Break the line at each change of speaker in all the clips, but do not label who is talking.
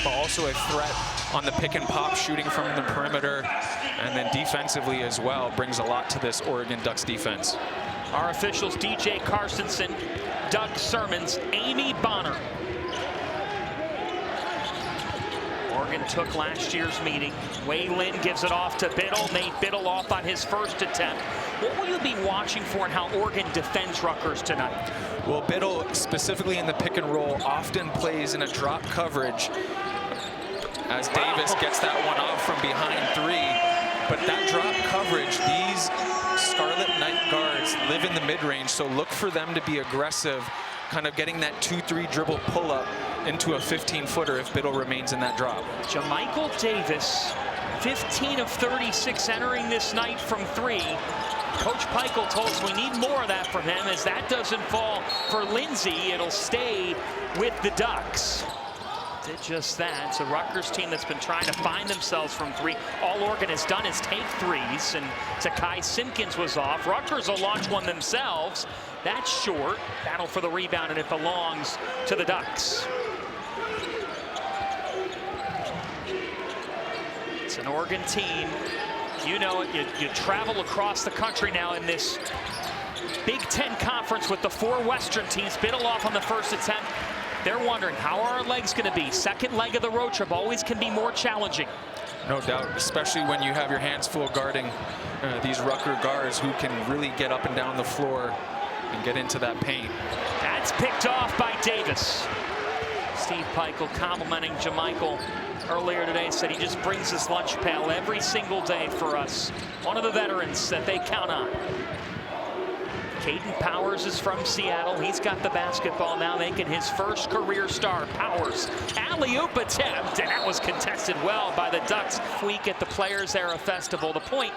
but also a threat on the pick and pop, shooting from the perimeter, and then defensively as well, brings a lot to this Oregon Ducks defense.
Our officials, DJ Carstensen, Doug Sermons, Amy Bonner. Oregon took last year's meeting. Wei Lin gives it off to Biddle. Nate Biddle off on his first attempt. What will you be watching for in how Oregon defends Rutgers tonight?
Well, Biddle, specifically in the pick and roll, often plays in a drop coverage as Davis gets that one off from behind three. But that drop coverage, these Scarlet Knight guards live in the mid-range, so look for them to be aggressive, kind of getting that 2-3 dribble pull-up into a 15-footer if Biddle remains in that drop.
Jamichael Davis, 15 of 36 entering this night from three. Coach Peichel told us we need more of that from him. As that doesn't fall for Lindsay, it'll stay with the Ducks. Did just that. It's a Rutgers team that's been trying to find themselves from three. All Oregon has done is take threes, and Takai Simpkins was off. Rutgers will launch one themselves. That's short. Battle for the rebound, and it belongs to the Ducks. It's an Oregon team. You know it. You travel across the country now in this Big Ten conference with the four Western teams. Biddle off on the first attempt. They're wondering, how are our legs going to be? Second leg of the road trip always can be more challenging.
No doubt, especially when you have your hands full guarding these Rutgers guards who can really get up and down the floor and get into that paint.
That's picked off by Davis. Steve Peichel complimenting Jamichael earlier today, said he just brings his lunch pail every single day for us. One of the veterans that they count on. Caden Powers is from Seattle. He's got the basketball now, making his first career start. Powers, alley-oop attempt, and that was contested well by the Ducks. Week at the Players Era Festival. The point,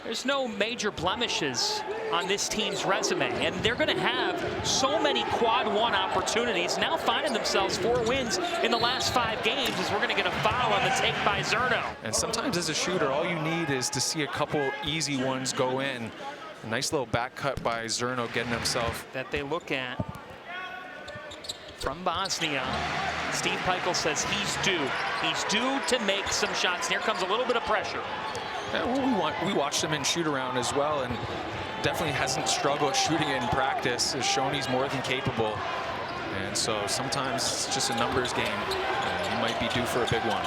there's no major blemishes on this team's resume, and they're going to have so many quad one opportunities, now finding themselves 4 wins in the last 5 games, as we're going to get a foul on the take by Zerno.
And sometimes as a shooter, all you need is to see a couple easy ones go in. A nice little back cut by Zerno getting himself.
That they look at from Bosnia. Steve Peichel says he's due. He's due to make some shots. Here comes a little bit of pressure.
Yeah, well, we watched him in shoot around as well, and definitely hasn't struggled shooting in practice. Has shown he's more than capable. And so sometimes it's just a numbers game. He might be due for a big one.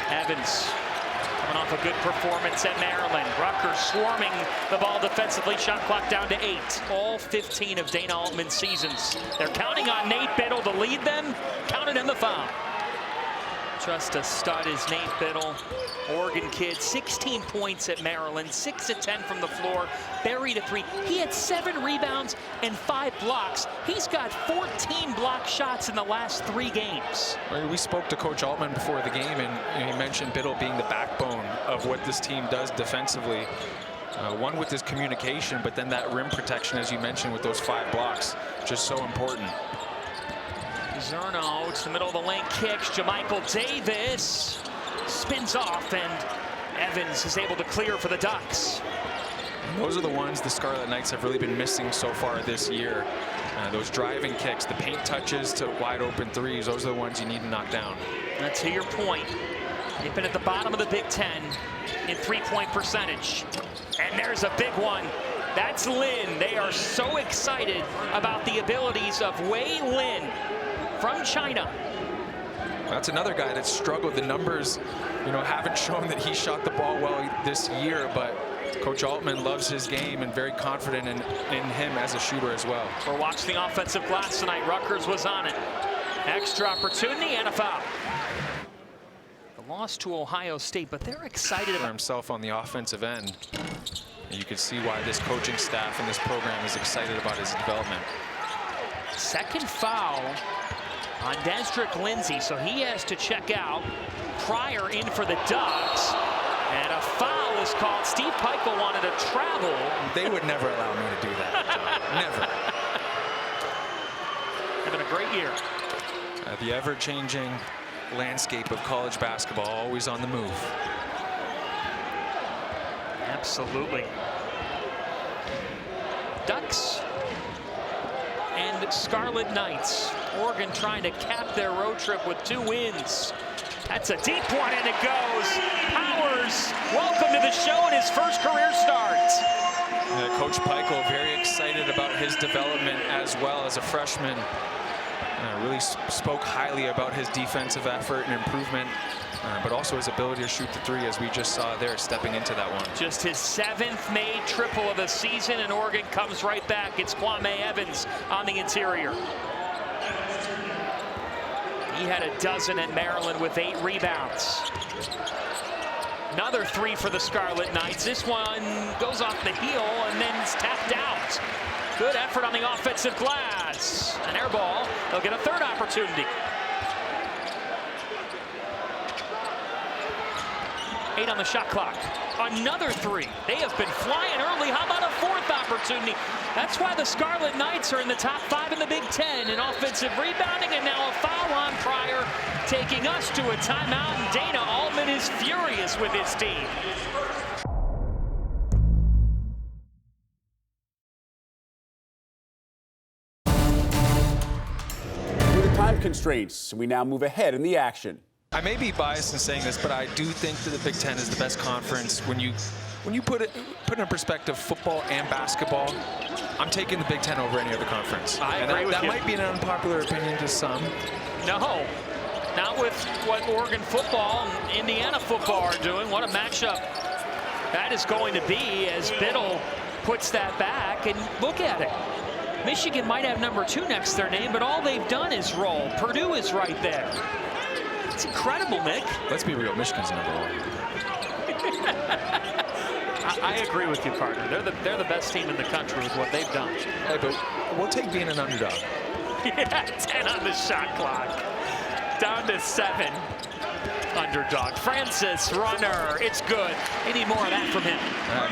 Evans coming off a good performance at Maryland. Rutgers swarming the ball defensively. Shot clock down to 8. All 15 of Dana Altman's seasons. They're counting on Nate Biddle to lead them. Counted him the foul. Just a stud is Nate Biddle. Oregon kid, 16 points at Maryland, 6 of 10 from the floor, buried a 3. He had 7 rebounds and 5 blocks. He's got 14 block shots in the last 3 games.
We spoke to Coach Altman before the game, and he mentioned Biddle being the backbone of what this team does defensively. One with his communication, but then that rim protection, as you mentioned, with those 5 blocks, just so important.
Zerno to the middle of the lane, kicks. Jamichael Davis spins off, and Evans is able to clear for the Ducks.
And those are the ones the Scarlet Knights have really been missing so far this year. Those driving kicks, the paint touches to wide open threes, those are the ones you need to knock down.
And to your point, they've been at the bottom of the Big Ten in 3-point percentage. And there's a big one. That's Lin. They are so excited about the abilities of Wei Lin from China.
That's another guy that struggled. The numbers, haven't shown that he shot the ball well this year, but Coach Altman loves his game and very confident in him as a shooter as well.
We're watching the offensive glass tonight. Rutgers was on it. Extra opportunity and a foul. The loss to Ohio State, but they're excited about
himself on the offensive end. You can see why this coaching staff and this program is excited about his development.
Second foul on Desdrick Lindsay, so he has to check out. Pryor in for the Ducks, and a foul is called. Steve Peichel wanted to travel.
They would never allow me to do that. Never.
Having a great year.
The ever-changing landscape of college basketball, always on the move.
Absolutely. Ducks and and Scarlet Knights. Oregon trying to cap their road trip with 2 wins. That's a deep one, and it goes. Powers, welcome to the show in his first career start.
Coach Peichel very excited about his development as well as a freshman. Really spoke highly about his defensive effort and improvement, but also his ability to shoot the 3, as we just saw there, stepping into that one.
Just his 7th made triple of the season, and Oregon comes right back. It's Kwame Evans on the interior. He had a dozen at Maryland with 8 rebounds. Another 3 for the Scarlet Knights. This one goes off the heel and then it's tapped out. Good effort on the offensive glass. An air ball. They'll get a 3rd opportunity. 8 on the shot clock. Another 3. They have been flying early. How about a 4th opportunity? That's why the Scarlet Knights are in the top 5 in the Big Ten in offensive rebounding, and now a foul on Pryor, taking us to a timeout, and Dana Altman is furious with his team.
Due to time constraints, we now move ahead in the action.
I may be biased in saying this, but I do think that the Big Ten is the best conference. When you put it in perspective, football and basketball, I'm taking the Big Ten over any other conference.
I agree with you.
That might be an unpopular opinion to some.
No, not with what Oregon football and Indiana football are doing. What a matchup that is going to be as Biddle puts that back. And look at it. Michigan might have number 2 next to their name, but all they've done is roll. Purdue is right there. It's incredible, Nick.
Let's be real, Michigan's number 1.
I agree with you, partner. They're the best team in the country with what they've done.
Hey, but we'll take being an underdog.
Yeah, 10 on the shot clock. Down to 7. Underdog. Francis, runner. It's good. We need more of that from him.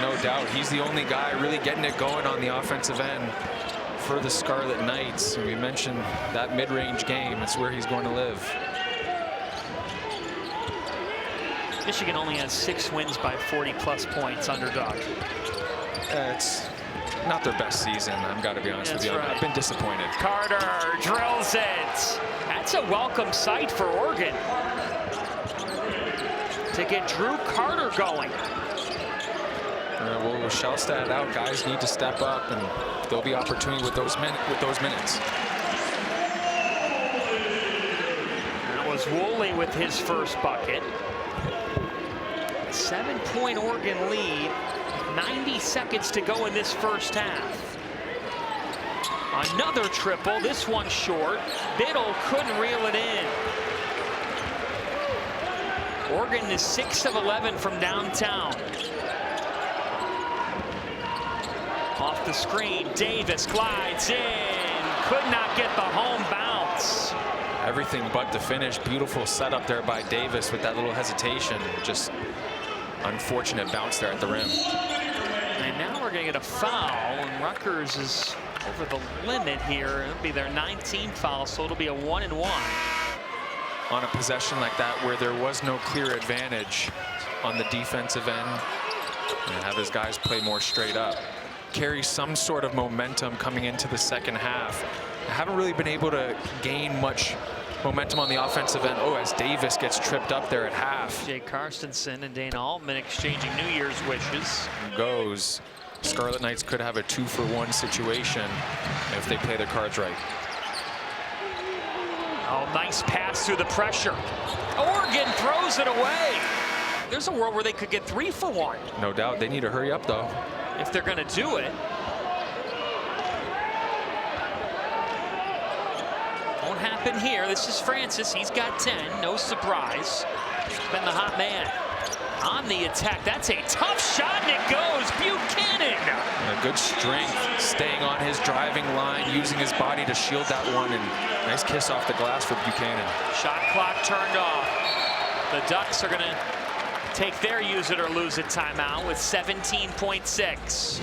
No doubt. He's the only guy really getting it going on the offensive end for the Scarlet Knights. We mentioned that mid-range game. It's where he's going to live.
Michigan only has 6 wins by 40-plus points, underdog.
It's not their best season, I've got to be honest with you.
Right.
I've been disappointed.
Carter drills it. That's a welcome sight for Oregon to get Drew Carter going.
We'll shall stat out. Guys need to step up, and there'll be opportunity with those minutes.
That was Woolley with his first bucket. 7-point Oregon lead. 90 seconds to go in this first half. Another triple. This one short. Biddle couldn't reel it in. Oregon is 6 of 11 from downtown. Off the screen, Davis glides in. Could not get the home bounce.
Everything but the finish. Beautiful setup there by Davis with that little hesitation. Just unfortunate bounce there at the rim.
And now we're going to get a foul, and Rutgers is over the limit here. It'll be their 19th foul, so it'll be a 1-and-1.
On a possession like that where there was no clear advantage on the defensive end, and have his guys play more straight up. Carry some sort of momentum coming into the second half. I haven't really been able to gain much momentum on the offensive end. Oh, as Davis gets tripped up there at half.
Jay Karstensen and Dana Altman exchanging New Year's wishes.
Goes. Scarlet Knights could have a 2-for-1 situation if they play their cards right.
Oh, nice pass through the pressure. Oregon throws it away. There's a world where they could get 3-for-1.
No doubt. They need to hurry up, though.
If they're going to do it. Won't happen here. This is Francis. He's got 10. No surprise. Been the hot man on the attack. That's a tough shot, and it goes. Buchanan.
A good strength, staying on his driving line, using his body to shield that one, and nice kiss off the glass for Buchanan.
Shot clock turned off. The Ducks are going to take their use it or lose it timeout with 17.6.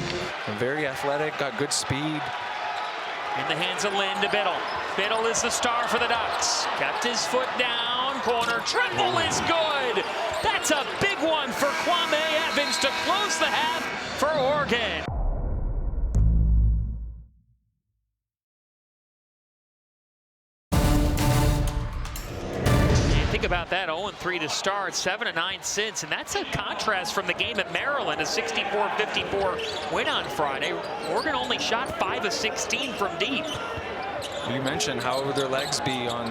Very athletic, got good speed.
In the hands of Lynn to Biddle. Biddle is the star for the Ducks. Kept his foot down. Corner triple is good. That's a big one for Kwame Evans to close the half for Oregon. about that, 0-3 to start, 7-9 since, and that's a contrast from the game at Maryland, a 64-54 win on Friday. Oregon only shot 5 of 16 from deep.
You mentioned how would their legs be on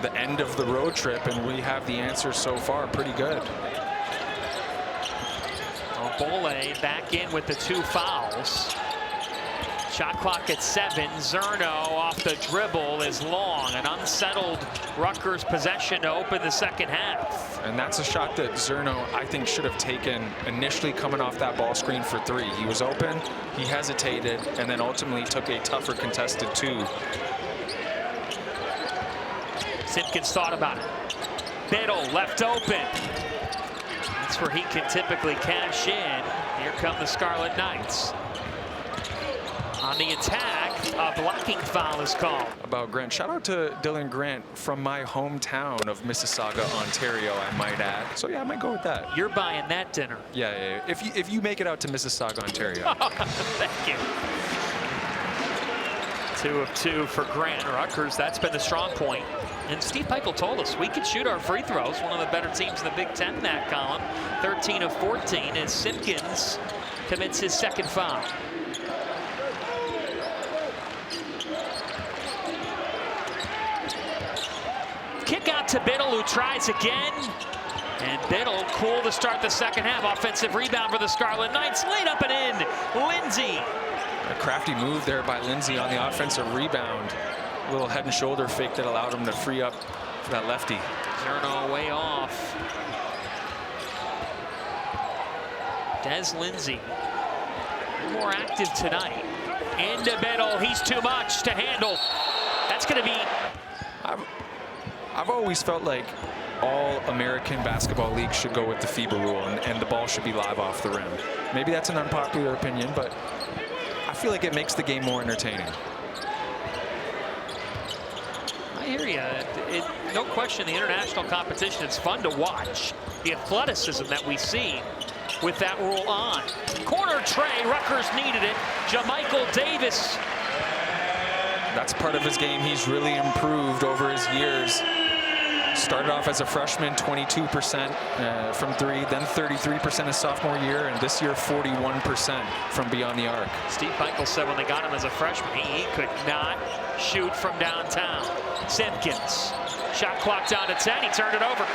the end of the road trip, and we have the answer so far pretty good.
Bole back in with the 2 fouls. Shot clock at 7. Zerno off the dribble is long. An unsettled Rutgers possession to open the second half.
And that's a shot that Zerno, I think, should have taken initially coming off that ball screen for 3. He was open, he hesitated, and then ultimately took a tougher contested 2.
Simpkins thought about it. Biddle left open. That's where he can typically cash in. Here come the Scarlet Knights. On the attack, a blocking foul is called.
About Grant, shout out to Dylan Grant from my hometown of Mississauga, Ontario, I might add. So yeah, I might go with that.
You're buying that dinner.
Yeah. If you make it out to Mississauga, Ontario.
Thank you. 2 of 2 for Grant. Rutgers, that's been the strong point. And Steve Peichel told us we could shoot our free throws. One of the better teams in the Big Ten in that column. 13 of 14 as Simpkins commits his second foul. Kick out to Biddle, who tries again. And Biddle cool to start the second half. Offensive rebound for the Scarlet Knights. Laid up and in. Lindsay.
A crafty move there by Lindsay on the offensive rebound. A little head and shoulder fake that allowed him to free up for that lefty.
Zerno way off. Des Lindsay, more active tonight. Into Biddle, he's too much to handle. That's going to be...
I've always felt like all American basketball leagues should go with the FIBA rule, and the ball should be live off the rim. Maybe that's an unpopular opinion, but I feel like it makes the game more entertaining.
I hear you. No question, the international competition, it's fun to watch. The athleticism that we see with that rule on. Corner tray, Rutgers needed it. JaMychal Davis.
That's part of his game. He's really improved over his years. Started off as a freshman, 22% from 3, then 33% his sophomore year, and this year 41% from beyond the arc.
Steve Peichel said when they got him as a freshman, he could not shoot from downtown. Simpkins, shot clock down to 10, he turned it over.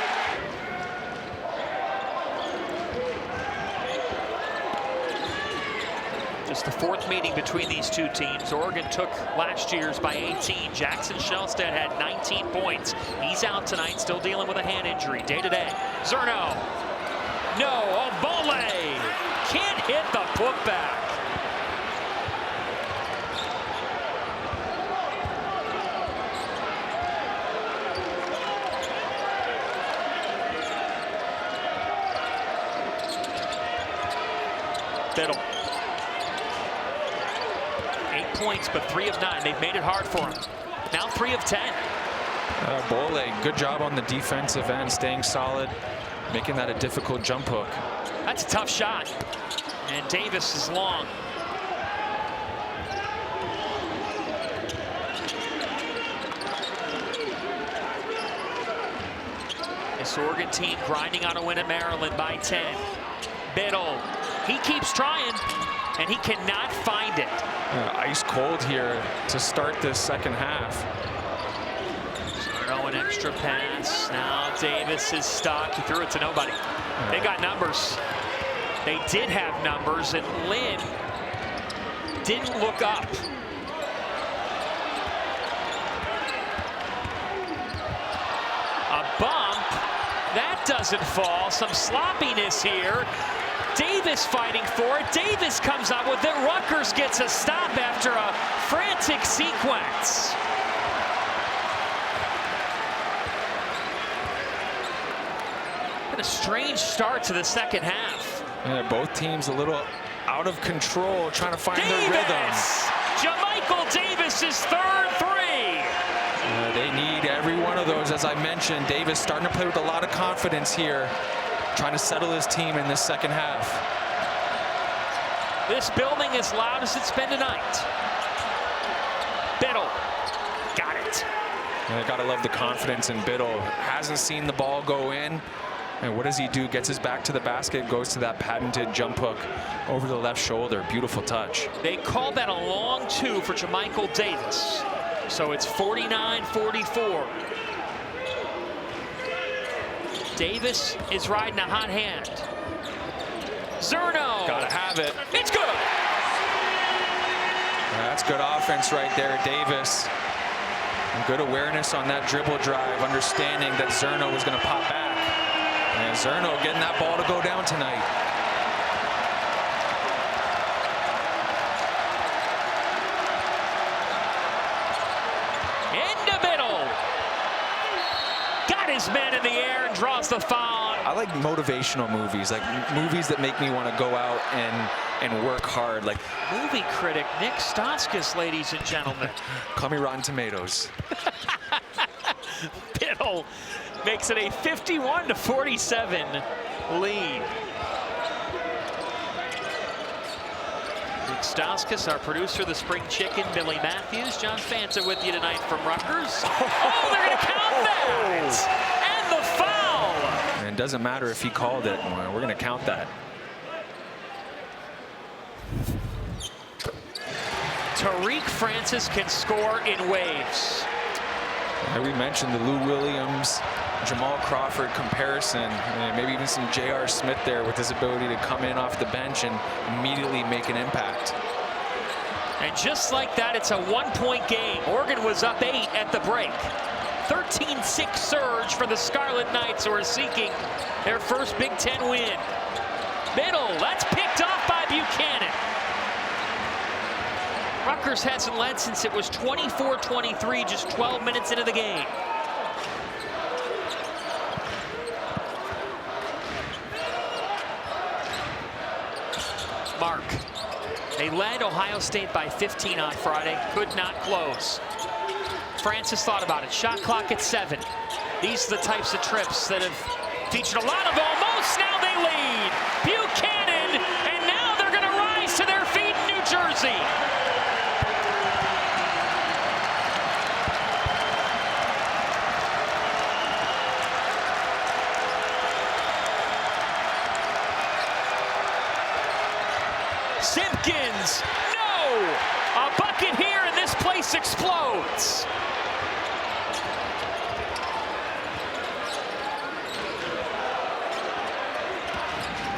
Just the 4th meeting between these two teams. Oregon took last year's by 18. Jackson Shelstead had 19 points. He's out tonight, still dealing with a hand injury day to day. Zerno. No, Bole can't hit the putback. Biddle. 8 points, but 3 of 9. They've made it hard for him. Now 3 of 10.
Bole, good job on the defensive end, staying solid, making that a difficult jump hook.
That's a tough shot. And Davis is long. This Oregon team grinding on a win at Maryland by 10. Biddle, he keeps trying, and he cannot find it.
Ice cold here to start this second half.
Zerno, an extra pass. Now Davis is stuck. He threw it to nobody. They got numbers. They did have numbers, and Lynn didn't look up. A bump. That doesn't fall. Some sloppiness here. Davis fighting for it. Davis comes up with it. Rutgers gets a stop after a frantic sequence. What a strange start to the second half.
Yeah, both teams a little out of control, trying to find their rhythm.
JaMychal Davis's 3rd 3.
They need every one of those, as I mentioned. Davis starting to play with a lot of confidence here, trying to settle his team in this second half.
This building as loud as it's been tonight. Biddle got it.
And I gotta love the confidence in Biddle. Hasn't seen the ball go in. And what does he do? Gets his back to the basket, goes to that patented jump hook over the left shoulder. Beautiful touch.
They called that a long two for Jamichael Davis. So it's 49-44. Davis is riding a hot hand. Zerno.
Gotta have it.
It's good.
That's good offense right there, Davis. And good awareness on that dribble drive, understanding that Zerno was gonna pop back. And Zerno getting that ball to go down tonight.
Into middle. Got his man in the air and draws the foul.
I like motivational movies, like movies that make me want to go out and work hard. Like
Movie critic Nick Stauskas, ladies and gentlemen.
call me Rotten Tomatoes.
Biddle makes it a 51-47 lead. Nick Stauskas, our producer, the Spring Chicken, Billy Matthews, John Fanta with you tonight from Rutgers. Oh, they're going to count that! And the foul!
And it doesn't matter if he called it. We're going to count that.
Tariq Francis can score in waves.
We mentioned the Lou Williams, Jamal Crawford comparison, and maybe even some J.R. Smith there with his ability to come in off the bench and immediately make an impact.
And just like that, it's a one-point game. Oregon was up 8 at the break. 13-6 surge for the Scarlet Knights, who are seeking their first Big Ten win. Middle, that's picked off by Buchanan. Rutgers hasn't led since it was 24-23, just 12 minutes into the game. Mark. They led Ohio State by 15 on Friday, could not close. Francis thought about it. Shot clock at 7. These are the types of trips that have featured a lot of almost. Now they lead. Buchanan, and now they're going to rise to their feet in New Jersey. Simpkins, no! A bucket here and this place explodes.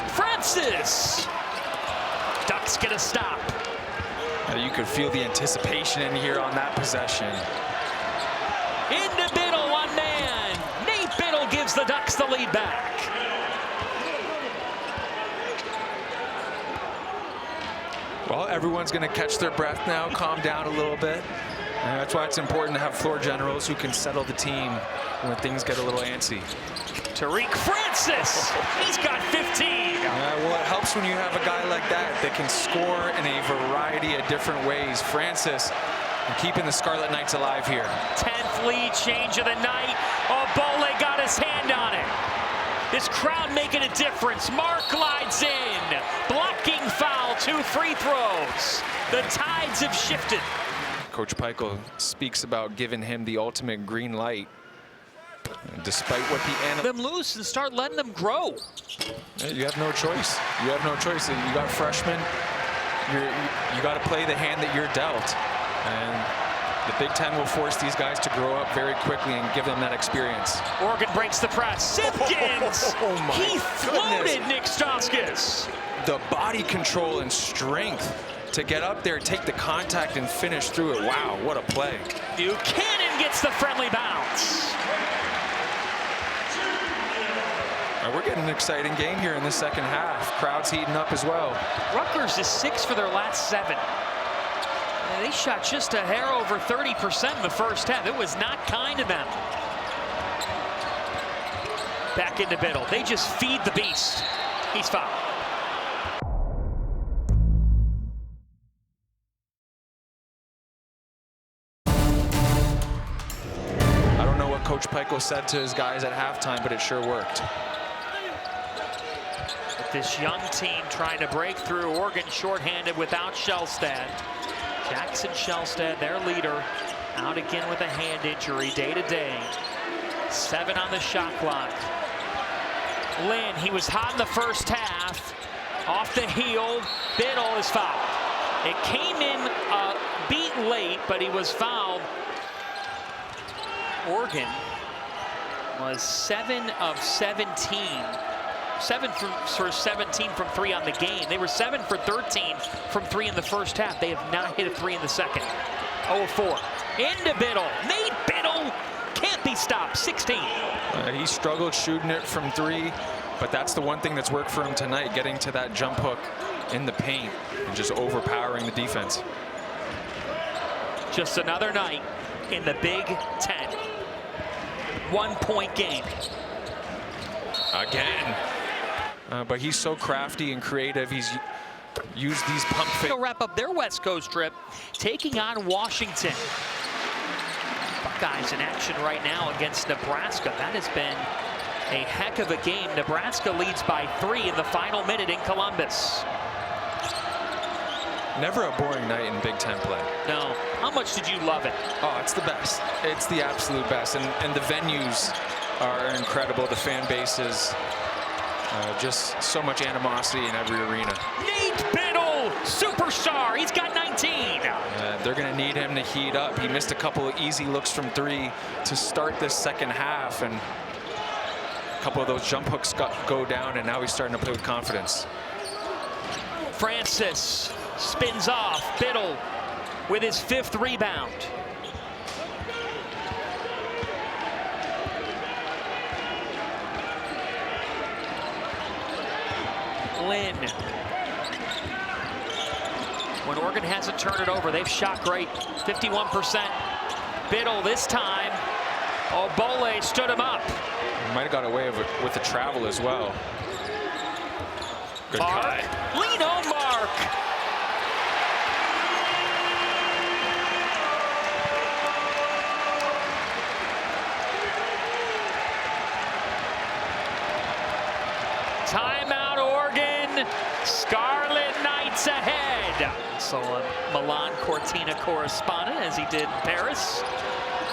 Francis! Ducks get a stop.
You could feel the anticipation in here on that possession.
Into Biddle, one man. Nate Biddle gives the Ducks the lead back.
Well, everyone's going to catch their breath now, calm down a little bit. And that's why it's important to have floor generals who can settle the team when things get a little antsy.
Tariq Francis, he's got 15.
Well, it helps when you have a guy like that can score in a variety of different ways. Francis keeping the Scarlet Knights alive here.
10th lead change of the night. Obole got his hand on it. This crowd making a difference. Mark glides in. Blocking foul, 2 free throws. The tides have shifted.
Coach Peichel speaks about giving him the ultimate green light. Despite what the
them loose and start letting them grow.
You have no choice. You have no choice. You got freshmen. You got to play the hand that you're dealt. And the Big Ten will force these guys to grow up very quickly and give them that experience.
Oregon breaks the press. Simpkins! He floated Nick Stauskas.
The body control and strength to get up there, take the contact, and finish through it. Wow, what a play.
Buchanan gets the friendly bounce.
We're getting an exciting game here in the second half. Crowd's heating up as well.
Rutgers is 6 for their last 7. They shot just a hair over 30% in the first half. It was not kind to them. Back into Biddle. They just feed the beast. He's fouled.
I don't know what Coach Peichel said to his guys at halftime, but it sure worked.
This young team trying to break through. Oregon shorthanded without Shellstad. Jackson Shellstad, their leader, out again with a hand injury, day to day. 7 on the shot clock. Lynn, he was hot in the first half. Off the heel, Biddle is fouled. It came in a beat late, but he was fouled. Oregon was 7 of 17. 7 for 17 from 3 on the game. They were 7 for 13 from 3 in the first half. They have not hit a 3 in the second. 0 of 4. Into Biddle. Nate Biddle can't be stopped. 16.
He struggled shooting it from 3, but that's the one thing that's worked for him tonight, getting to that jump hook in the paint and just overpowering the defense.
Just another night in the Big Ten. 1-point game.
Again. But he's so crafty and creative. He's used these pump fakes.
They'll wrap up their West Coast trip, taking on Washington. Buckeyes in action right now against Nebraska. That has been a heck of a game. Nebraska leads by 3 in the final minute in Columbus.
Never a boring night in Big Ten play.
No. How much did you love it?
Oh, it's the best. It's the absolute best. And the venues are incredible. The fan bases, just so much animosity in every arena.
Nate Biddle, superstar. He's got 19.
They're going to need him to heat up. He missed a couple of easy looks from 3 to start this second half, and a couple of those jump hooks go down, and now he's starting to play with confidence.
Francis spins off. Biddle with his 5th rebound. Lynn. When Oregon hasn't turned it over, they've shot great. 51%. Biddle this time. Obole stood him up.
He might have got away with the travel as well. Good cut.
Lino Mark. Timeout, Oregon. Scarlet Knights ahead. So a Milan Cortina correspondent, as he did in Paris.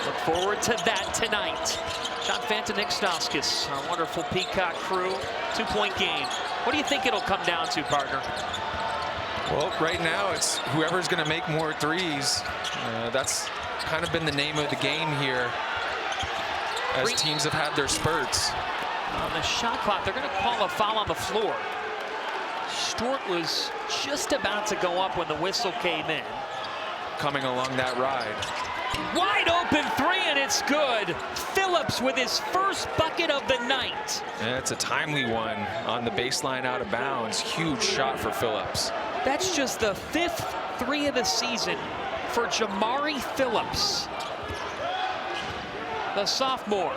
Look forward to that tonight. John Fanta, Nick Stauskas, our wonderful Peacock crew. 2-point game. What do you think it'll come down to, partner?
Well, right now it's whoever's going to make more 3s. That's kind of been the name of the game here as teams have had their spurts.
On the shot clock, they're going to call a foul on the floor. Stewart was just about to go up when the whistle came in.
Coming along that ride.
Wide open 3, and it's good. Phillips with his first bucket of the night.
Yeah, it's a timely one on the baseline out of bounds. Huge shot for Phillips.
That's just the 5th 3 of the season for Jamari Phillips, the sophomore.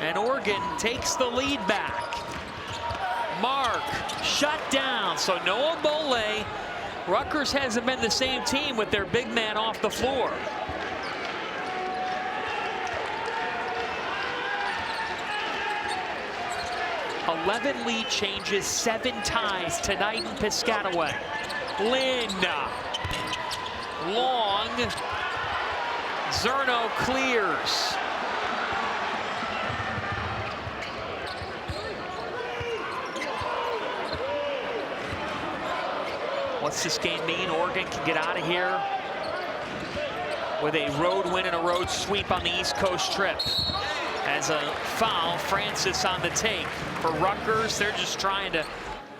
And Oregon takes the lead back. Mark shut down, so no Obole. Rutgers hasn't been the same team with their big man off the floor. $11 lead changes, 7 ties tonight in Piscataway. Lynn, long, Zerno clears. What's this game mean? Oregon can get out of here with a road win and a road sweep on the East Coast trip. As a foul, Francis on the take. For Rutgers, they're just trying to...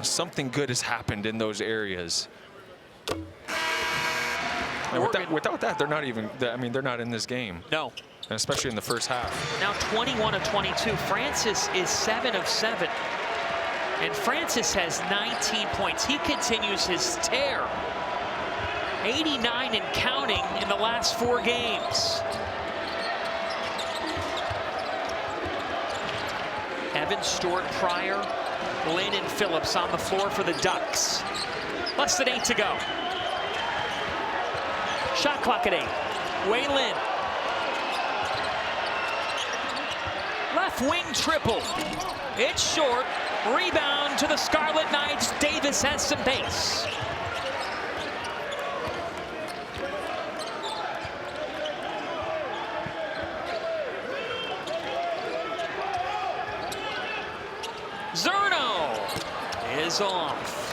Something good has happened in those areas. Without that, they're not even, I mean, they're not in this game.
No.
Especially in the first half.
Now 21 of 22. Francis is 7 of 7. And Francis has 19 points. He continues his tear. 89 and counting in the last 4 games. Evans, Stewart, Pryor, Lynn, and Phillips on the floor for the Ducks. Less than 8 to go. Shot clock at 8. Waylon. Left wing triple. It's short. Rebound to the Scarlet Knights. Davis has some pace. is off.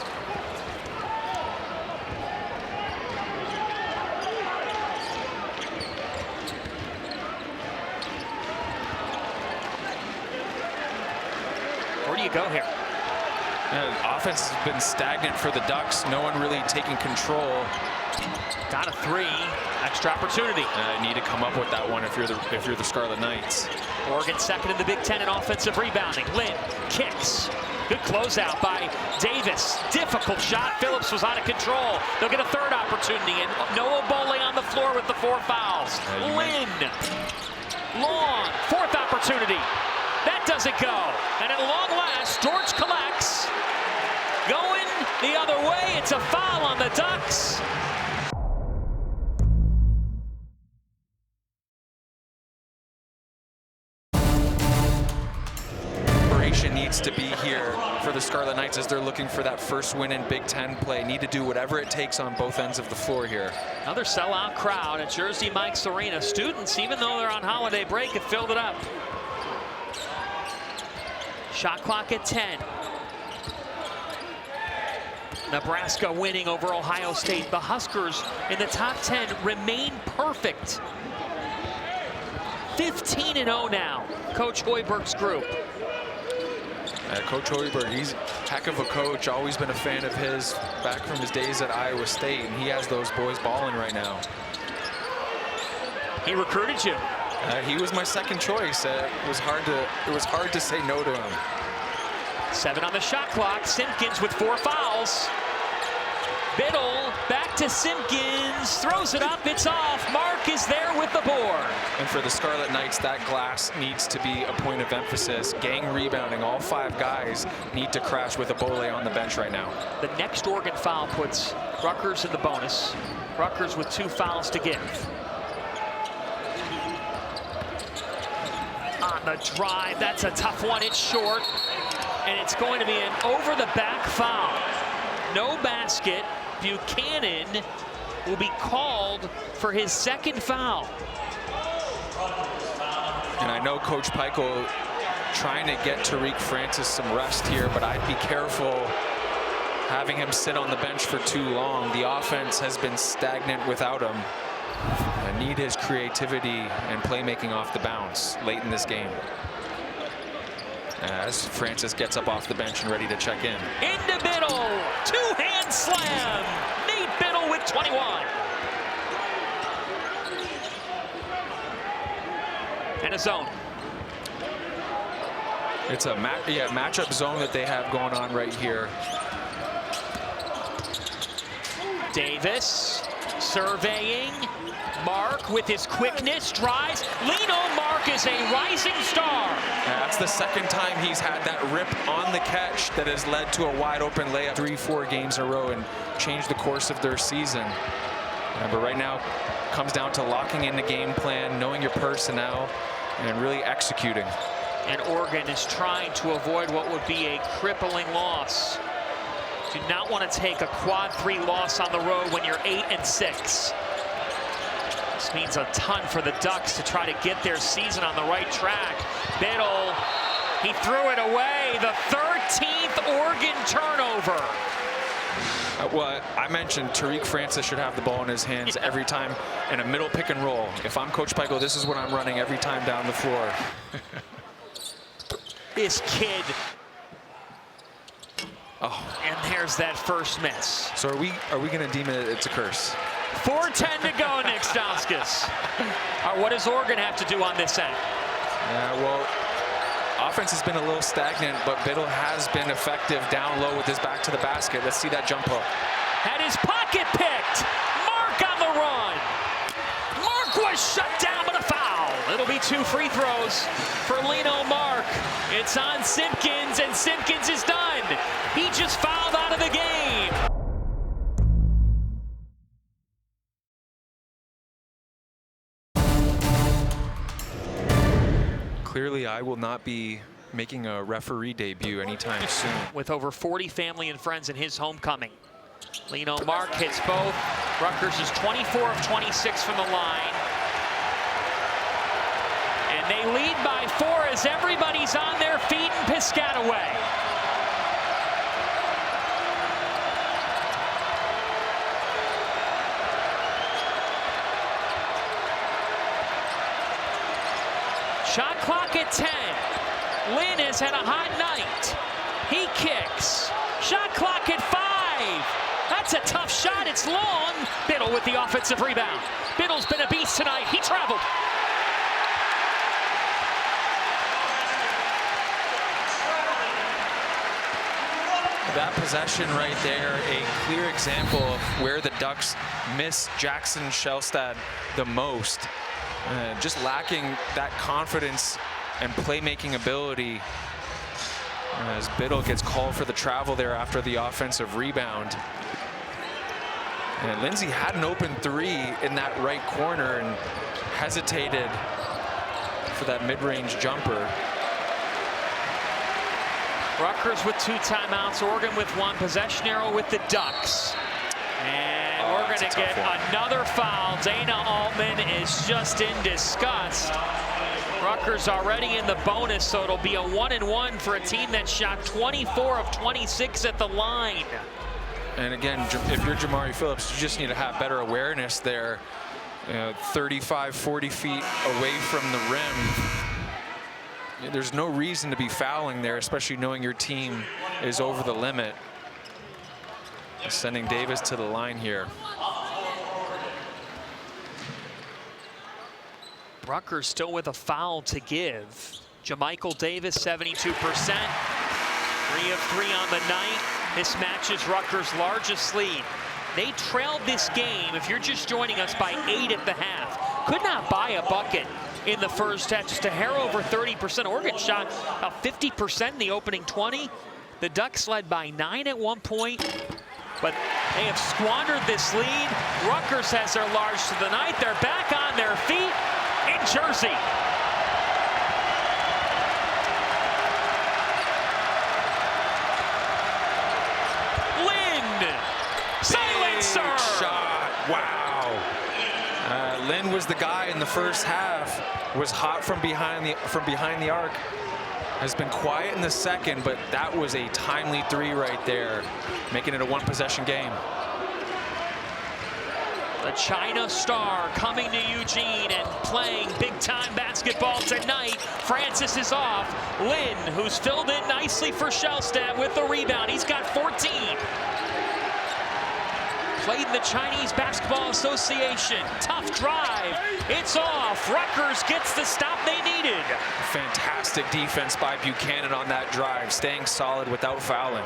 Where do you go here?
Offense has been stagnant for the Ducks. No one really taking control.
Got a 3. Extra opportunity.
Need to come up with that one if you're the Scarlet Knights.
Oregon second in the Big Ten in offensive rebounding. Lynn kicks. Good closeout by Davis. Difficult shot. Phillips was out of control. They'll get a third opportunity, and Noah Bole on the floor with the 4 fouls. Lynn, long, 4th opportunity. That doesn't go. And at long last, George collects. Going the other way. It's a foul on the Ducks.
Needs to be here for the Scarlet Knights as they're looking for that first win in Big Ten play. Need to do whatever it takes on both ends of the floor here.
Another sellout crowd at Jersey Mike's Arena. Students, even though they're on holiday break, have filled it up. Shot clock at 10. Nebraska winning over Ohio State. The Huskers in the top 10 remain perfect. 15-0 now, Coach Hoiberg's group.
Coach Hoiberg, he's a heck of a coach. Always been a fan of his back from his days at Iowa State, and he has those boys balling right now.
He recruited you.
He was my second choice. It was hard to say no to him.
7 on the shot clock. Simpkins with 4 fouls. Biddle back to Simpkins, throws it up, it's off. Mark is there with the board.
And for the Scarlet Knights, that glass needs to be a point of emphasis. Gang rebounding, all 5 guys need to crash with a Bole on the bench right now.
The next Oregon foul puts Rutgers in the bonus. Rutgers with 2 fouls to give. On the drive, that's a tough one, it's short. And it's going to be an over-the-back foul. No basket. Buchanan will be called for his 2nd foul.
And I know Coach Peichel trying to get Tariq Francis some rest here, but I'd be careful having him sit on the bench for too long. The offense has been stagnant without him. I need his creativity and playmaking off the bounce late in this game. As Francis gets up off the bench and ready to check in.
Into Biddle, 2-hand slam. Nate Biddle with 21. And a zone.
It's a matchup zone that they have going on right here.
Davis surveying. Mark with his quickness drives. Lino Mark is a rising star.
That's the 2nd time he's had that rip on the catch that has led to a wide open layup 3-4 games in a row and changed the course of their season. But right now comes down to locking in the game plan, knowing your personnel, and really executing.
And Oregon is trying to avoid what would be a crippling loss. Do not want to take a quad 3 loss on the road when you're 8-6. This means a ton for the Ducks to try to get their season on the right track. Biddle, he threw it away. The 13th Oregon turnover.
Well, I mentioned Tariq Francis should have the ball in his hands every time in a middle pick and roll. If I'm Coach Peichel, this is what I'm running every time down the floor.
This kid.
Oh.
And there's that first miss.
So are we going to deem it's a curse?
4:10 to go, Nick Stauskas. What does Oregon have to do on this end?
Yeah, well, offense has been a little stagnant, but Biddle has been effective down low with his back to the basket. Let's see that jump hook.
Had his pocket picked. Mark on the run. Mark was shut down, but a foul. It'll be 2 free throws for Lino Mark. It's on Simpkins, and Simpkins is done. He just fouled out of the game.
Clearly, I will not be making a referee debut anytime soon.
With over 40 family and friends in his homecoming. Lino Mark hits both. Rutgers is 24 of 26 from the line. And they lead by 4 as everybody's on their feet in Piscataway. Shot clock at 10. Lin has had a hot night. He kicks. Shot clock at 5. That's a tough shot. It's long. Biddle with the offensive rebound. Biddle's been a beast tonight. He traveled.
That possession right there, a clear example of where the Ducks miss Jackson Shelstad the most. Just lacking that confidence and playmaking ability as Biddle gets called for the travel there after the offensive rebound. And Lindsay had an open 3 in that right corner and hesitated for that mid-range jumper.
Rutgers with 2 timeouts, Oregon with 1, possession arrow with the Ducks. And we're going to get another foul. Dana Altman is just in disgust. Rutgers already in the bonus, so it'll be a 1-and-1 for a team that shot 24 of 26 at the line.
And again, if you're Jamari Phillips, you just need to have better awareness there. 35, 40 feet away from the rim. There's no reason to be fouling there, especially knowing your team is over the limit. Sending Davis to the line here.
Rutgers still with a foul to give. Jamichael Davis, 72%. 3 of 3 on the night. This matches Rutgers' largest lead. They trailed this game, if you're just joining us, by 8 at the half. Could not buy a bucket in the first half, just a hair over 30%. Oregon shot about 50% in the opening 20. The Ducks led by 9 at one point, but they have squandered this lead. Rutgers has their largest of the night. They're back on their feet in Jersey. Lin, silencer!
Big shot, wow. Lin was the guy in the first half, was hot from behind the arc. Has been quiet in the second, but that was a timely 3 right there, making it a 1-possession game.
The China star coming to Eugene and playing big-time basketball tonight. Francis is off. Lin, who's filled in nicely for Shelstad with the rebound. He's got 14. Played in the Chinese Basketball Association. Tough drive. It's off. Rutgers gets the stop they needed.
Fantastic defense by Buchanan on that drive, staying solid without fouling.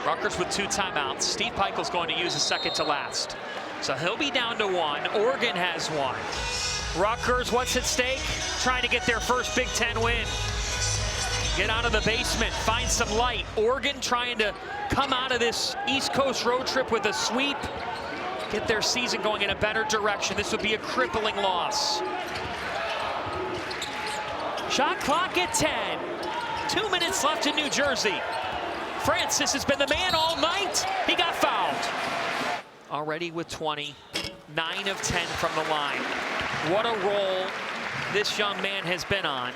Rutgers with 2 timeouts. Steve Pikiell's going to use a second to last. So he'll be down to 1. Oregon has 1. Rutgers, what's at stake? Trying to get their first Big Ten win. Get out of the basement, find some light. Oregon trying to come out of this East Coast road trip with a sweep. Get their season going in a better direction. This would be a crippling loss. Shot clock at 10. 2 minutes left in New Jersey. Francis has been the man all night. He got fouled. Already with 20, 9 of 10 from the line. What a role this young man has been on.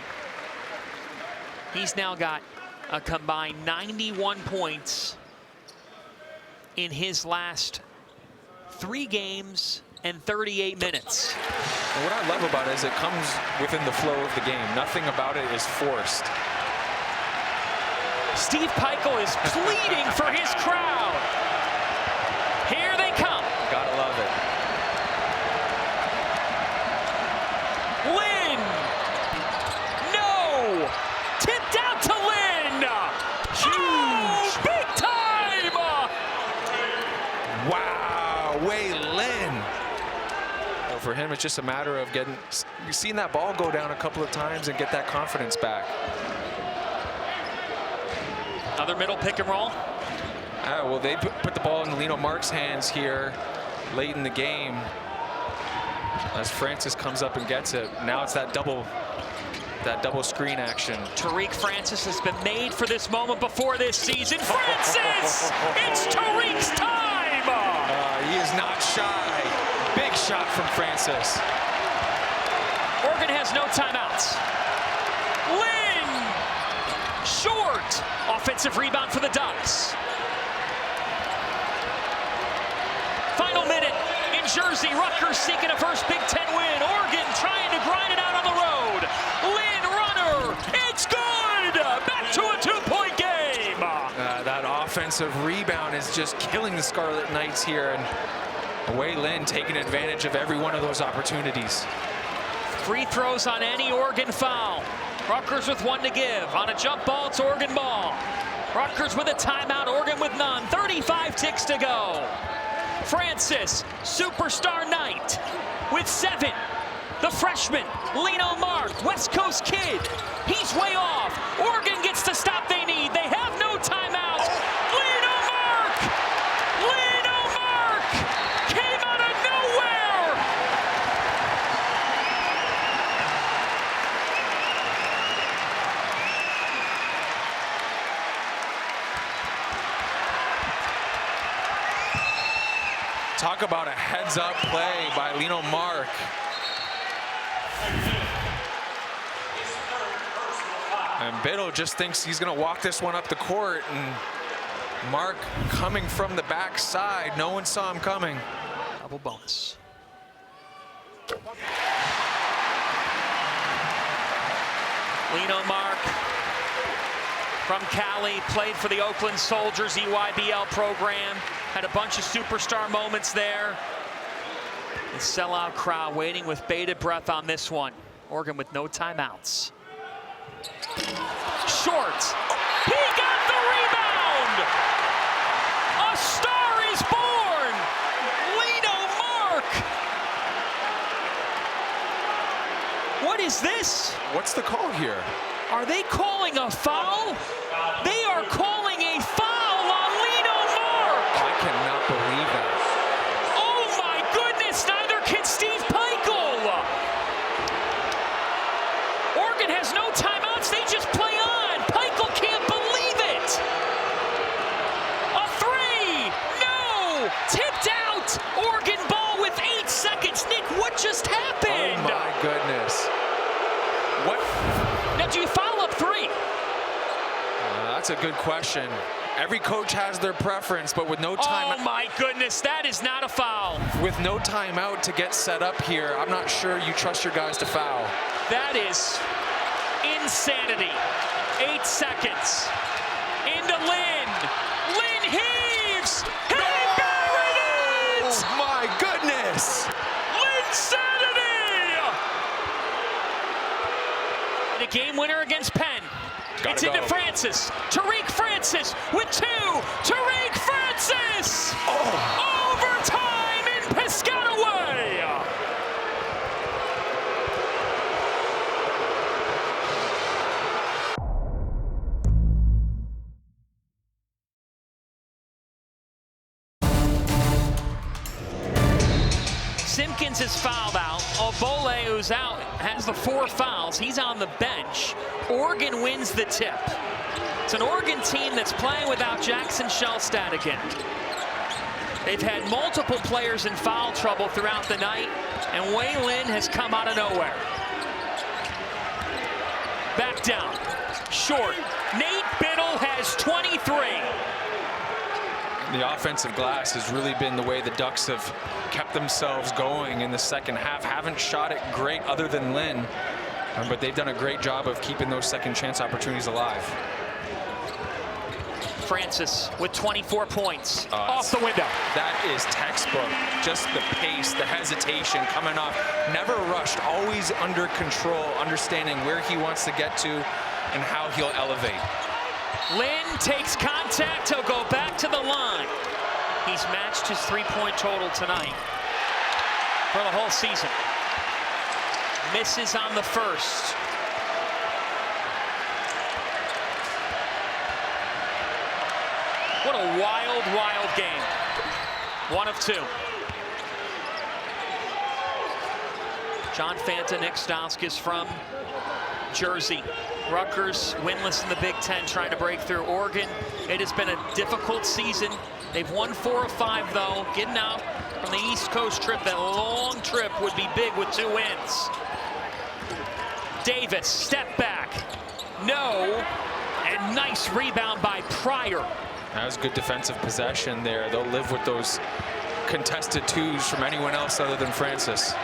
He's now got a combined 91 points in his last 3 games and 38 minutes.
And what I love about it is it comes within the flow of the game. Nothing about it is forced.
Steve Pikiell is pleading for his crowd. Here they come.
Gotta love it.
Lin! No! Tipped out to Lin! Huge! Oh, big time!
Wow, Wei Lin. Well, for him, it's just a matter of you've seen that ball go down a couple of times and get that confidence back.
Another middle pick and roll.
Well, they put the ball in Lino Mark's hands here late in the game as Francis comes up and gets it. Now it's that double screen action.
Tariq Francis has been made for this moment before this season. Francis! It's Tariq's time!
He is not shy. Big shot from Francis.
Oregon has no timeouts. Lin! Short! Offensive rebound for the Ducks. Final minute in Jersey. Rutgers seeking a first Big Ten win. Oregon trying to grind it out on the road.
offensive rebound is just killing the Scarlet Knights here, and Wei Lin taking advantage of every one of those opportunities.
Free throws on any Oregon foul. Rutgers with 1 to give. On a jump ball, it's Oregon ball. Rutgers with a timeout, Oregon with none. 35 ticks to go. Francis, superstar Knight, with 7. The freshman, Lino Mark, West Coast kid. He's way off. Oregon gets the stop they need. They have no timeouts. Lino Mark! Lino Mark! Came out of nowhere!
Talk about a heads-up play by Lino Mark. And Biddle just thinks he's going to walk this one up the court, and Mark coming from the backside. No one saw him coming.
Double bonus. Lino Mark from Cali, played for the Oakland Soldiers EYBL program. Had a bunch of superstar moments there. The sellout crowd waiting with bated breath on this one. Oregon with no timeouts. Short. He got the rebound! A star is born! Lino Mark! What is this?
What's the call here?
Are they calling a foul? They are calling a foul on Lino Mark!
I cannot believe that.
Oh my goodness, neither can Steve Peichel! Oregon has no timeouts, they just play on. Peichel can't believe it! A 3! No! Tipped out! Oregon ball with 8 seconds. Nick, what just happened?
Oh my goodness. What?
Now, do you foul up 3?
That's a good question. Every coach has their preference, but with no time.
Oh my goodness, that is not a foul.
With no timeout to get set up here, I'm not sure you trust your guys to foul.
That is insanity. 8 seconds. Into Lin. Lin heaves. He buried it!
Oh my goodness!
Linsanity! And a game winner against Penn. It's into Francis. Tariq Francis with 2. Tariq Francis! Overtime in Piscataway! Simpkins is fouled out. Obole, who's out, has the 4 fouls. He's on the bench. Oregon wins the tip. It's an Oregon team that's playing without Jackson Shellstad again. They've had multiple players in foul trouble throughout the night, and Wei Lin has come out of nowhere. Back down. Short. Nate Biddle has 23.
The offensive glass has really been the way the Ducks have kept themselves going in the second half. Haven't shot it great other than Lin, but they've done a great job of keeping those second chance opportunities alive.
Francis with 24 points. Off the window.
That is textbook. Just the pace, the hesitation coming off. Never rushed, always under control, understanding where he wants to get to and how he'll elevate.
Lin takes contact, he'll go back to the line. He's matched his 3-point total tonight for the whole season. Misses on the first. What a wild, wild game. 1 of 2. John Fanta, Nick Stauskas from Jersey. Rutgers winless in the Big Ten, trying to break through. Oregon, it has been a difficult season. They've won 4 of 5 though. Getting out from the East Coast trip, that long trip would be big with 2 wins. Davis, step back. No, and nice rebound by Pryor.
That was good defensive possession there. They'll live with those contested 2s from anyone else other than Francis.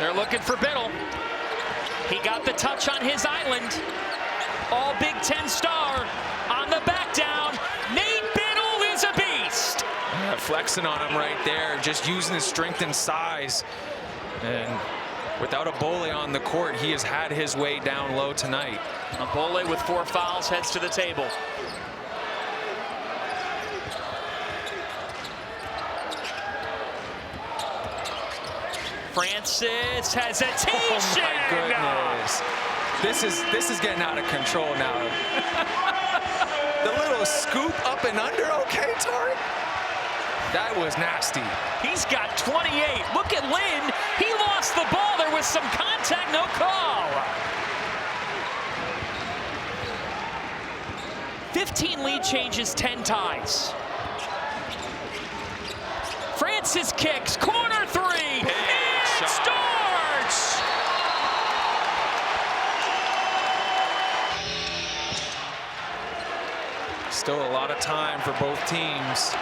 They're looking for Biddle. He got the touch on his island. All Big Ten star
flexing on him right there, just using his strength and size. And without a Bole on the court, he has had his way down low tonight.
A Bole with 4 fouls heads to the table. Francis hesitation.
Oh my goodness. This is getting out of control now. The little scoop up and under, okay, Tariq? That was nasty.
He's got 28. Look at Lynn. He lost the ball. There was some contact, no call. 15 lead changes, 10 ties. Francis kicks, corner 3.
Big shot.
Starts.
Still a lot of time for both teams.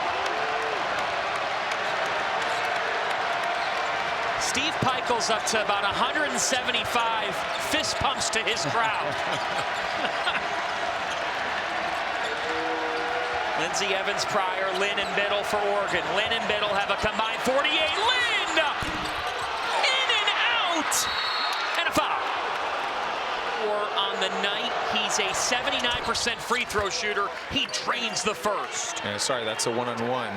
Steve Peichel's up to about 175 fist pumps to his crowd. Lindsay Evans Pryor, Lynn and Biddle for Oregon. Lynn and Biddle have a combined 48. Lynn! In and out! And a foul. Or on the night, he's a 79% free throw shooter. He drains the first.
Yeah, sorry, that's a one-on-one.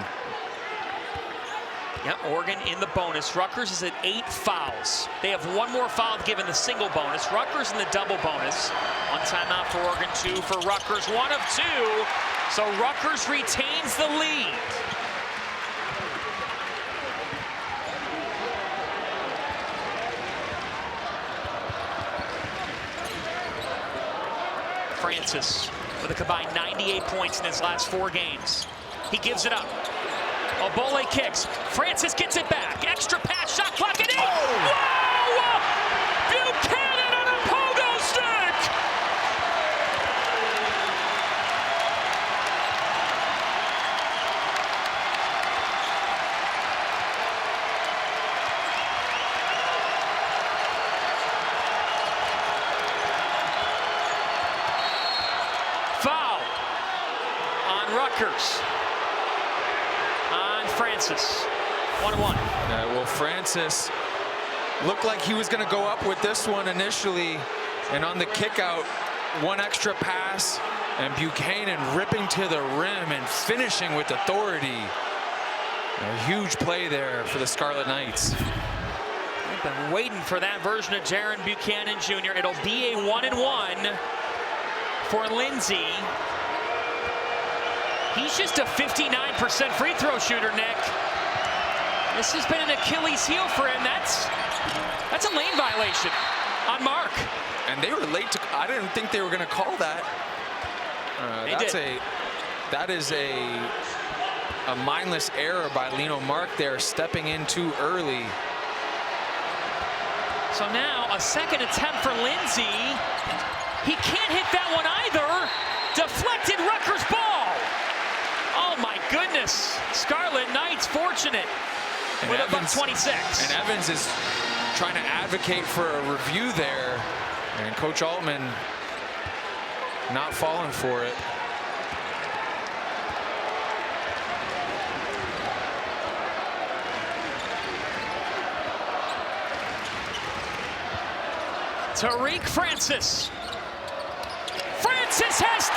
Yep, Oregon in the bonus. Rutgers is at 8 fouls. They have 1 more foul given the single bonus. Rutgers in the double bonus. 1 timeout for Oregon, 2 for Rutgers. 1 of 2. So Rutgers retains the lead. Francis with a combined 98 points in his last 4 games. He gives it up. Bole kicks. Francis gets it back. Extra pass, shot clock at 8. Oh. Wow! Buchanan on a pogo stick! Foul on Rutgers. Francis, 1-1.
Well, Francis looked like he was going to go up with this one initially, and on the kick out, 1 extra pass, and Buchanan ripping to the rim and finishing with authority. A huge play there for the Scarlet Knights.
I've been waiting for that version of Jaron Buchanan Jr. It'll be a 1-and-1 for Lindsay. He's just a 59% free throw shooter, Nick. This has been an Achilles heel for him. That's a lane violation on Mark.
And they were late to, I didn't think they were going to call that. That is a mindless error by Lino Mark there, stepping in too early.
So now a second attempt for Lindsay. He can't hit that one either. Deflected Rutgers ball. Oh my goodness. Scarlet Knights fortunate with a buck 26.
And Evans is trying to advocate for a review there. And Coach Altman not falling for it.
Tariq Francis. Francis has 30!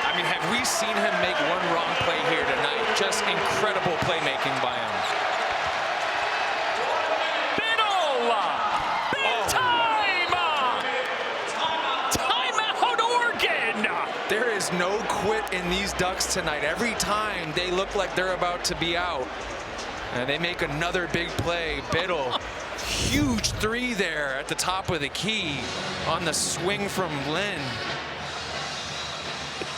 I mean, have we seen him make one wrong play here tonight? Just incredible playmaking by him.
Biddle! Big time! Timeout Oregon!
There is no quit in these Ducks tonight. Every time they look like they're about to be out. And they make another big play. Biddle. Huge 3 there at the top of the key on the swing from Lynn.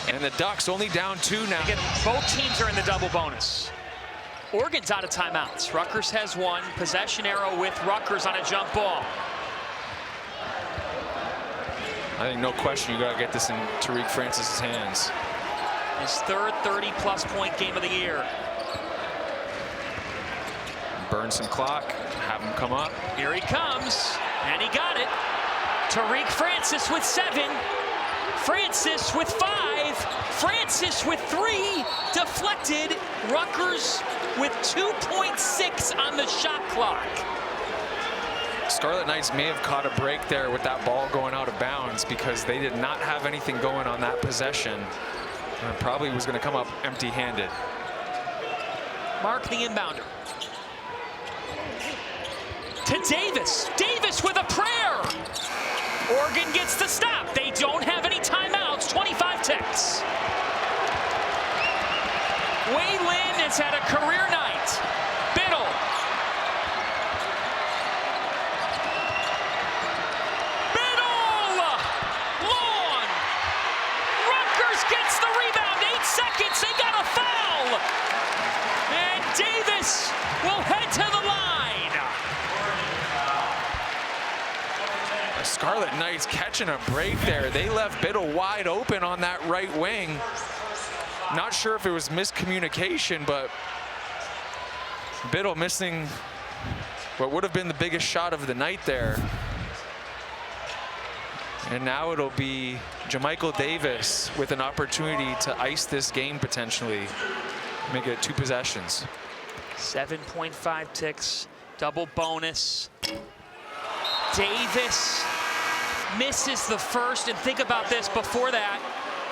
And the Ducks only down 2 now.
Again, both teams are in the double bonus. Oregon's out of timeouts. Rutgers has 1. Possession arrow with Rutgers on a jump ball.
I think no question you got to get this in Tariq Francis' hands.
His 3rd 30-plus point game of the year.
Burn some clock, have him come up.
Here he comes, and he got it. Tariq Francis with 7. Francis with 5. Francis Francis with 3, deflected. Rutgers with 2.6 on the shot clock.
Scarlet Knights may have caught a break there with that ball going out of bounds because they did not have anything going on that possession. And it probably was going to come up empty-handed.
Mark the inbounder. To Davis. Davis with a prayer. Oregon gets the stop. They don't have any timeouts. 25 ticks. Wei Lin has had a career night. Biddle. Biddle! Long. Rutgers gets the rebound. 8 seconds. They got a foul. And Davis will head to the line.
Scarlet Knights catching a break there. They left Biddle wide open on that right wing. Not sure if it was miscommunication, but Biddle missing what would have been the biggest shot of the night there. And now it'll be Jamichael Davis with an opportunity to ice this game potentially. Make it 2 possessions.
7.5 ticks, double bonus. Davis misses the first, and think about this, before that,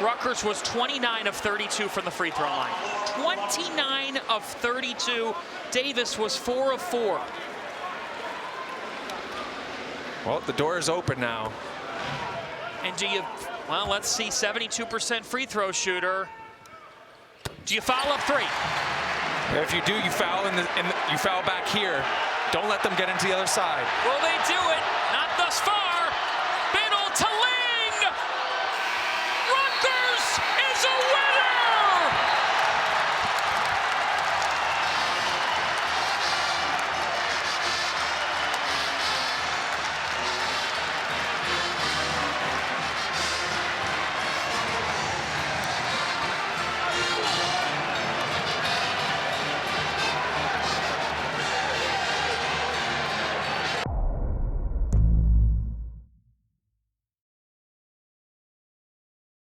Rutgers was 29 of 32 from the free throw line. 29 of 32. Davis was 4 of 4.
Well, the door is open now.
And do you, well, let's see, 72% free throw shooter. Do you foul up 3?
If you do, you foul you foul back here. Don't let them get into the other side.
Will they do it? Not thus far.